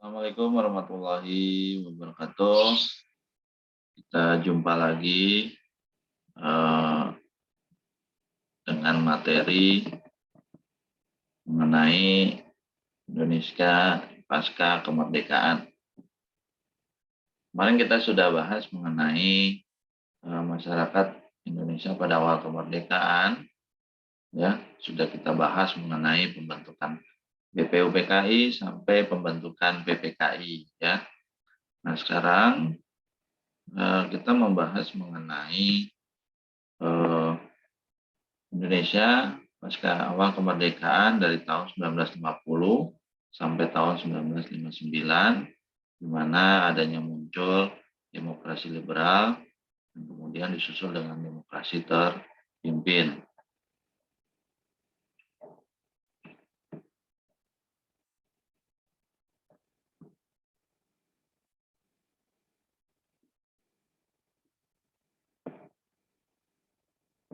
Assalamualaikum warahmatullahi wabarakatuh. Kita jumpa lagi eh, dengan materi mengenai Indonesia pasca kemerdekaan. Kemarin kita sudah bahas mengenai masyarakat Indonesia pada awal kemerdekaan, ya sudah kita bahas mengenai pembentukan BPUPKI sampai pembentukan PPKI, ya. Nah sekarang kita membahas mengenai Indonesia pasca awal kemerdekaan dari tahun 1950 sampai tahun 1959, di mana adanya muncul demokrasi liberal dan kemudian disusul dengan demokrasi terpimpin.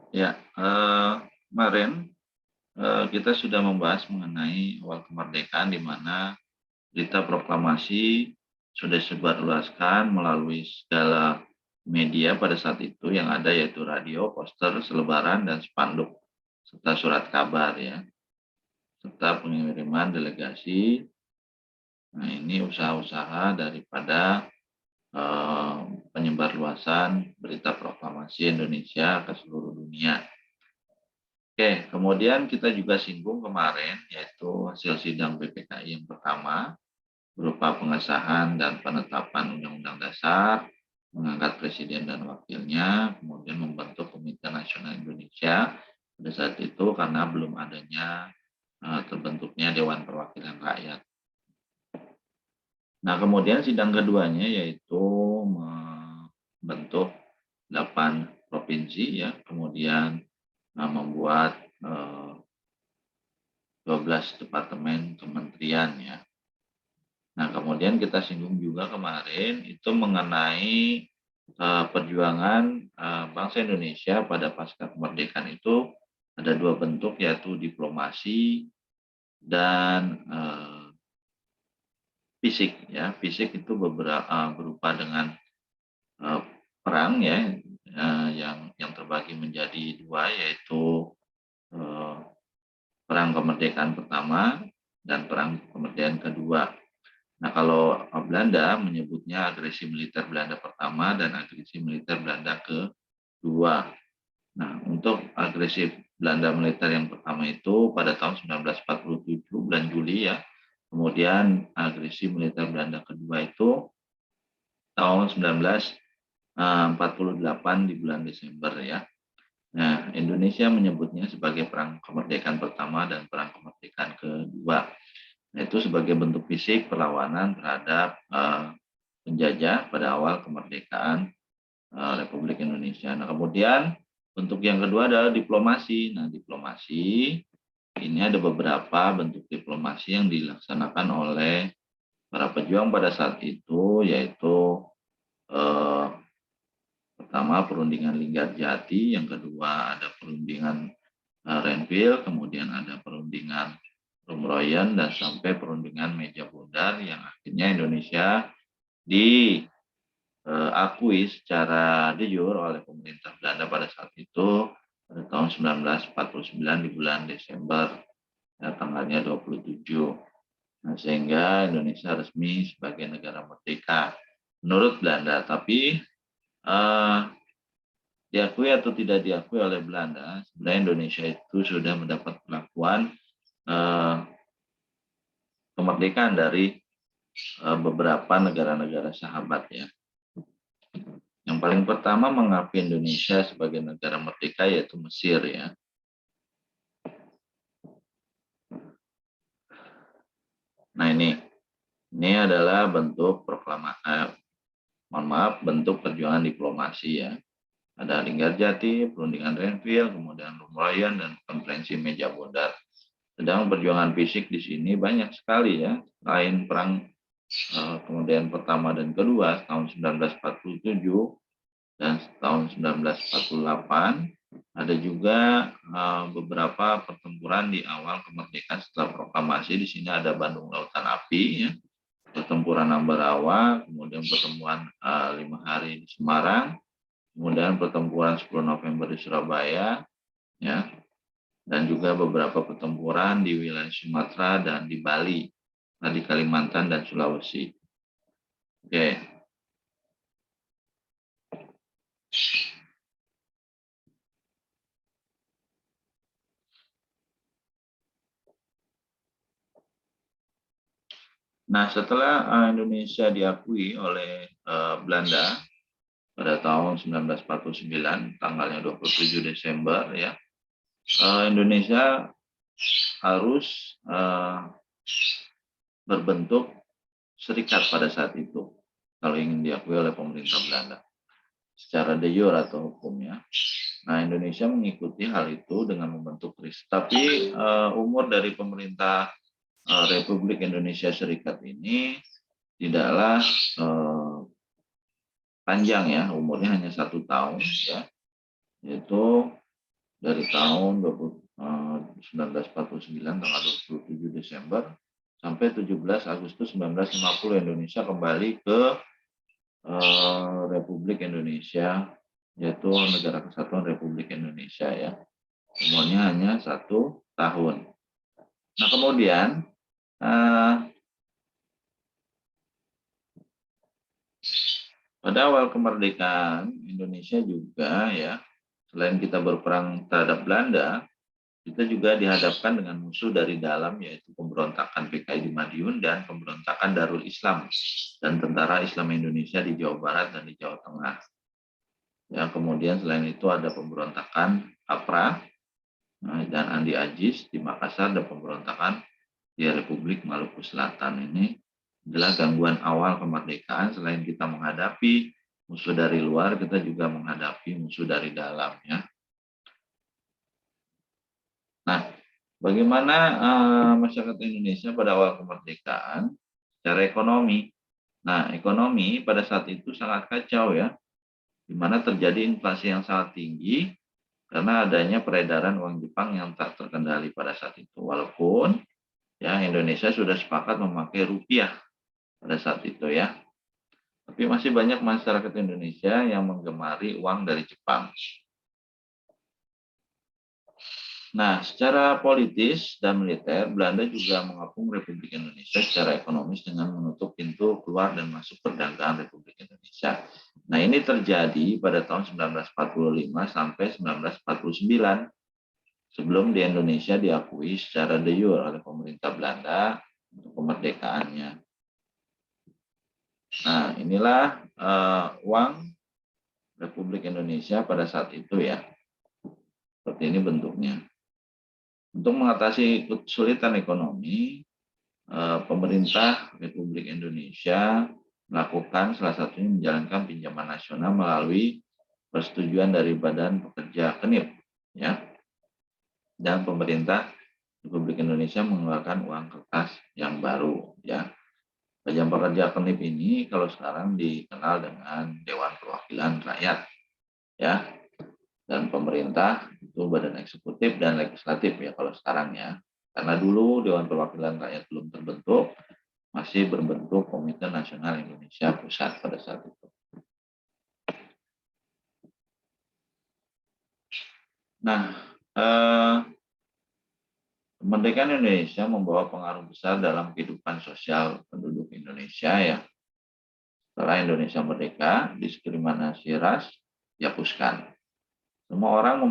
Ya, kemarin kita sudah membahas mengenai awal kemerdekaan, di mana berita proklamasi sudah disebarluaskan melalui segala media pada saat itu yang ada, yaitu radio, poster, selebaran, dan spanduk, serta surat kabar, ya, serta pengiriman delegasi. Nah, ini usaha-usaha daripada penyebarluasan berita proklamasi Indonesia ke seluruh dunia. Oke, kemudian kita juga singgung kemarin, yaitu hasil sidang PPKI yang pertama, berupa pengesahan dan penetapan Undang-Undang Dasar, mengangkat presiden dan wakilnya, kemudian membentuk Komite Nasional Indonesia pada saat itu karena belum adanya terbentuknya Dewan Perwakilan Rakyat. Nah, kemudian sidang keduanya yaitu membentuk 8 provinsi, ya, kemudian membuat 12 departemen kementerian, ya. Nah, kemudian kita singgung juga kemarin itu mengenai perjuangan bangsa Indonesia pada pasca kemerdekaan itu ada 2 bentuk, yaitu diplomasi dan fisik, ya. Fisik itu berupa dengan perang, ya, yang terbagi menjadi 2, yaitu perang kemerdekaan pertama dan perang kemerdekaan kedua. Nah, kalau Belanda menyebutnya agresi militer Belanda pertama dan agresi militer Belanda kedua. Nah, untuk agresi Belanda militer yang pertama itu pada tahun 1947 bulan Juli, ya. Kemudian agresi militer Belanda kedua itu tahun 1948 di bulan Desember, ya. Nah, Indonesia menyebutnya sebagai perang kemerdekaan pertama dan perang kemerdekaan kedua. Itu sebagai bentuk fisik perlawanan terhadap penjajah pada awal kemerdekaan Republik Indonesia. Nah, kemudian bentuk yang kedua adalah diplomasi. Nah, diplomasi ini ada beberapa bentuk diplomasi yang dilaksanakan oleh para pejuang pada saat itu, yaitu pertama perundingan Linggarjati, yang kedua ada perundingan Renville, kemudian ada perundingan Rumroyen, dan sampai perundingan Meja Bundar yang akhirnya Indonesia diakui secara de jure oleh pemerintah Belanda pada saat itu pada tahun 1949 di bulan Desember, ya, tanggalnya 27. Nah, sehingga Indonesia resmi sebagai negara merdeka menurut Belanda. Tapi diakui atau tidak diakui oleh Belanda, sebenarnya Indonesia itu sudah mendapat perlakuan kemerdekaan dari beberapa negara-negara sahabat, ya. Yang paling pertama mengakui Indonesia sebagai negara merdeka yaitu Mesir, ya. Nah, ini adalah bentuk bentuk perjuangan diplomasi, ya. Ada Linggarjati, perundingan Renville, kemudian Rumroyen, dan konferensi Meja Bundar. Sedang perjuangan fisik di sini banyak sekali, ya. Selain perang kemudian pertama dan kedua tahun 1947 dan tahun 1948, ada juga beberapa pertempuran di awal kemerdekaan setelah proklamasi. Di sini ada Bandung Lautan Api, ya. pertempuran Ambarawa, kemudian pertemuan 5 hari di Semarang, kemudian pertempuran 10 November di Surabaya, ya, dan juga beberapa pertempuran di wilayah Sumatera dan di Bali, di Kalimantan dan Sulawesi. Oke. Nah, setelah Indonesia diakui oleh Belanda pada tahun 1949, tanggalnya 27 Desember, ya, Indonesia harus berbentuk serikat pada saat itu kalau ingin diakui oleh pemerintah Belanda secara de jure atau hukumnya. Nah, Indonesia mengikuti hal itu dengan membentuk KRIS. Tapi umur dari pemerintah Republik Indonesia Serikat ini tidaklah panjang, ya, umurnya hanya 1 tahun, ya, yaitu dari tahun 1949 tanggal 27 Desember sampai 17 Agustus 1950 Indonesia kembali ke Republik Indonesia, yaitu Negara Kesatuan Republik Indonesia, ya. Umurnya hanya 1 tahun. Nah, kemudian pada awal kemerdekaan Indonesia juga, ya, selain kita berperang terhadap Belanda, kita juga dihadapkan dengan musuh dari dalam, yaitu pemberontakan PKI di Madiun dan pemberontakan Darul Islam dan Tentara Islam Indonesia di Jawa Barat dan di Jawa Tengah. Ya, kemudian selain itu ada pemberontakan APRA dan Andi Ajis di Makassar dan pemberontakan di Republik Maluku Selatan. Ini adalah gangguan awal kemerdekaan. Selain kita menghadapi musuh dari luar, kita juga menghadapi musuh dari dalam, ya. Nah, bagaimana masyarakat Indonesia pada awal kemerdekaan secara ekonomi? Nah, ekonomi pada saat itu sangat kacau, ya, di mana terjadi inflasi yang sangat tinggi karena adanya peredaran uang Jepang yang tak terkendali pada saat itu. Walaupun, ya, Indonesia sudah sepakat memakai rupiah pada saat itu, ya, tapi masih banyak masyarakat Indonesia yang menggemari uang dari Jepang. Nah, secara politis dan militer, Belanda juga mengapung Republik Indonesia secara ekonomis dengan menutup pintu keluar dan masuk perdagangan Republik Indonesia. Nah, ini terjadi pada tahun 1945 sampai 1949, sebelum di Indonesia diakui secara de jure oleh pemerintah Belanda untuk kemerdekaannya. Nah, inilah uang Republik Indonesia pada saat itu, ya. Seperti ini bentuknya. Untuk mengatasi kesulitan ekonomi, pemerintah Republik Indonesia melakukan salah satunya menjalankan pinjaman nasional melalui persetujuan dari Badan Pekerja KENIP, ya. Dan pemerintah Republik Indonesia mengeluarkan uang kertas yang baru, ya. Badan Pekerja KENIP ini kalau sekarang dikenal dengan Dewan Perwakilan Rakyat, ya. Dan pemerintah itu badan eksekutif dan legislatif, ya, kalau sekarang, ya. Karena dulu Dewan Perwakilan Rakyat belum terbentuk, masih berbentuk Komite Nasional Indonesia Pusat pada saat itu. Nah, kemerdekaan Indonesia membawa pengaruh besar dalam kehidupan sosial penduduk Indonesia, ya. Setelah Indonesia merdeka, diskriminasi ras dihapuskan. Semua orang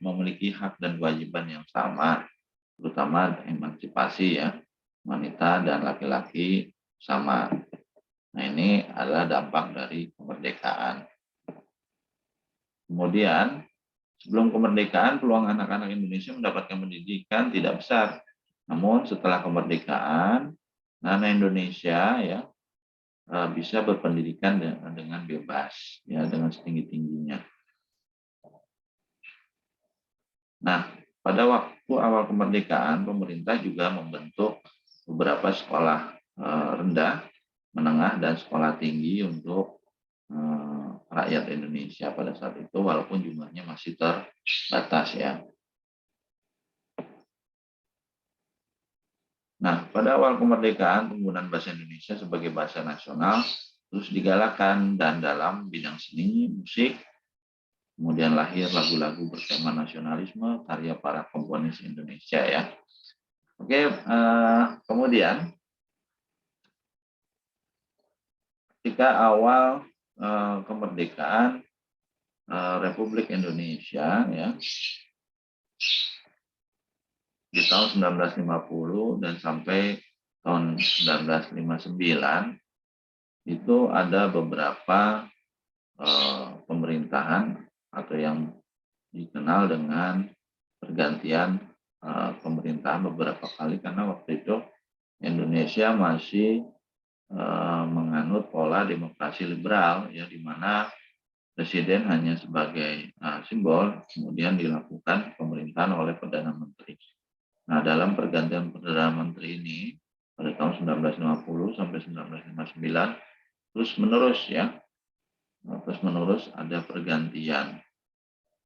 memiliki hak dan kewajiban yang sama, terutama emansipasi, ya, wanita dan laki-laki sama. Nah, ini adalah dampak dari kemerdekaan. Kemudian, sebelum kemerdekaan, peluang anak-anak Indonesia mendapatkan pendidikan tidak besar. Namun setelah kemerdekaan, anak Indonesia, ya, bisa berpendidikan dengan bebas, ya, dengan setinggi-tingginya. Nah, pada waktu awal kemerdekaan, pemerintah juga membentuk beberapa sekolah rendah, menengah, dan sekolah tinggi untuk rakyat Indonesia pada saat itu, walaupun jumlahnya masih terbatas, ya. Nah, pada awal kemerdekaan, penggunaan bahasa Indonesia sebagai bahasa nasional terus digalakan, dan dalam bidang seni, musik, kemudian lahir lagu-lagu bertema nasionalisme, karya para komponis Indonesia ya. Oke, kemudian ketika awal kemerdekaan Republik Indonesia ya, di tahun 1950 dan sampai tahun 1959 itu ada beberapa pemerintahan atau yang dikenal dengan pergantian pemerintahan beberapa kali, karena waktu itu Indonesia masih menganut pola demokrasi liberal ya, di mana presiden hanya sebagai simbol, kemudian dilakukan pemerintahan oleh perdana menteri. Nah, dalam pergantian perdana menteri ini pada tahun 1950 sampai 1959 terus menerus ya, terus menerus ada pergantian.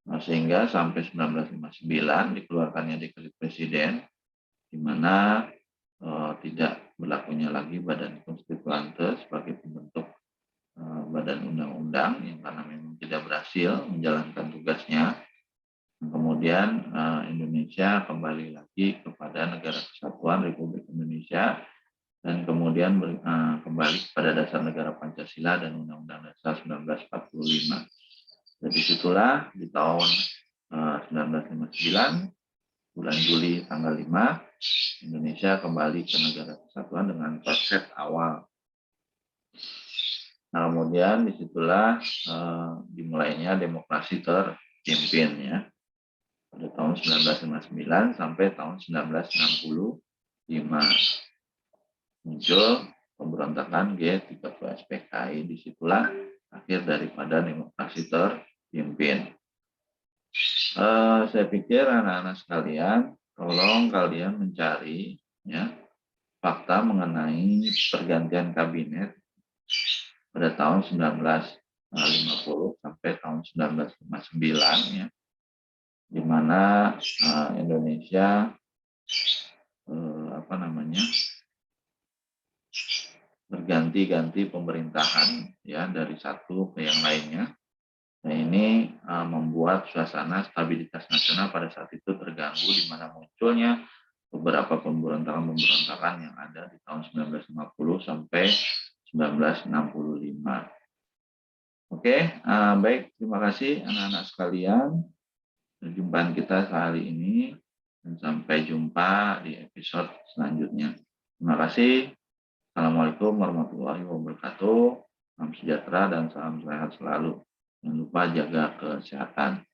Nah, sehingga sampai 1959 dikeluarkannya dekret presiden, di mana tidak berlakunya lagi Badan Konstituante sebagai pembentuk badan undang-undang, yang karena memang tidak berhasil menjalankan tugasnya. Kemudian Indonesia kembali lagi kepada Negara Kesatuan Republik Indonesia, dan kemudian kembali kepada dasar negara Pancasila dan Undang-Undang Dasar 1945. Jadi disitulah di tahun 1959, bulan Juli tanggal 5, Indonesia kembali ke negara kesatuan dengan konsep awal. Nah, kemudian disitulah dimulainya demokrasi terpimpin ya, pada tahun 1959 sampai tahun 1965 muncul pemberontakan G30 SPKI. Disitulah akhir daripada demokrasi terpimpin. Saya pikir anak-anak sekalian, tolong kalian mencari ya fakta mengenai pergantian kabinet pada tahun 1950 sampai tahun 1959 ya, di mana Indonesia berganti-ganti pemerintahan ya dari satu ke yang lainnya. Nah, ini membuat suasana stabilitas nasional pada saat itu terganggu, di mana munculnya beberapa pemberontakan-pemberontakan yang ada di tahun 1950 sampai 1965. Oke, baik, terima kasih anak-anak sekalian. Perjumpaan kita hari ini, dan sampai jumpa di episode selanjutnya. Terima kasih. Assalamualaikum warahmatullahi wabarakatuh. Salam sejahtera dan salam sehat selalu. Jangan lupa jaga kesehatan.